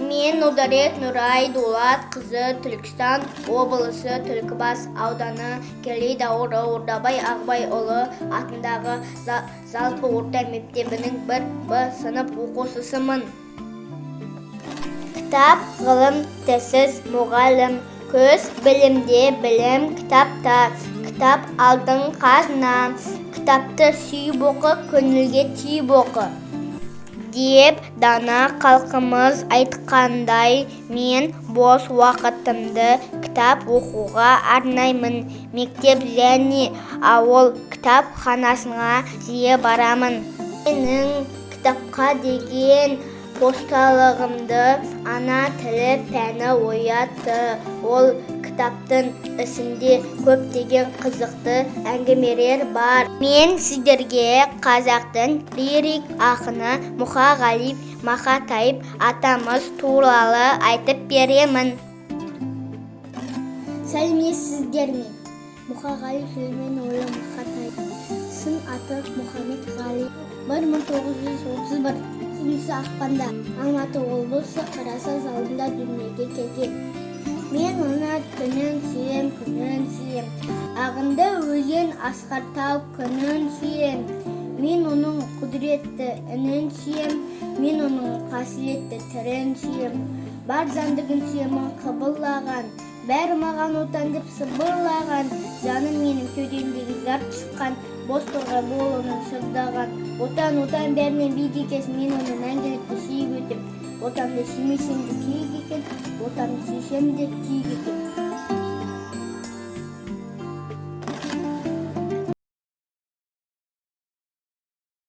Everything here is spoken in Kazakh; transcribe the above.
Мен Нударет Нурай Дулат қызы, Түркістан облысы Түлкібас ауданы Келей Дауыры Ордабай Ағбайұлы атындағы жалпы орта мектебінің 1-Б сынып оқушысымын. Кітап, ғылым, тілсіз мұғалім, көз білімде білім кітапта, кітап алдың қазына, кітапты сүйіп оқы, көңілге тиіп оқы. Деп дана халқымыз айтқандай, мен бос уақытымды кітап оқуға арнаймын. Мектеп және ауыл кітапханасына жиі барамын. Менің кітапқа деген қошталығымды ана тілі пәні оятты. Ол кітаптың ішінде көптеген қызықты әңгімелер бар. Мен сіздерге қазақтың лирик ақыны Мұқағали Мақатаев атамыз туралы айтып беремін. Сәлеметсіздер ме? Мұқағали Сүлейменұлы Мақатаев. Сын аты Мұхамед-Ғали. 1931 ақпанда Алматы облысы Қарасаз ауылында дүниеге келген. Мен оны күнін сүйем, күнін сүйем. Ағынды өзен асқар күнін сүйем. Мен оның құдіретті үнін сүйем. Мен оның қасиетті түрін сүйем. Бар жандығын сүйемін қыбырлаған. Бәрі маған отан деп сыбырлаған. Жаным менің кеудемдегі зар шыққан. Бос тұрған болуын сырдаған. Отан бәрінен биік екенсің, мен оны мәңгілікті сүйіп өтем. Отанды сүймесем де күйік екен, отанды сүйсем де күйік екен.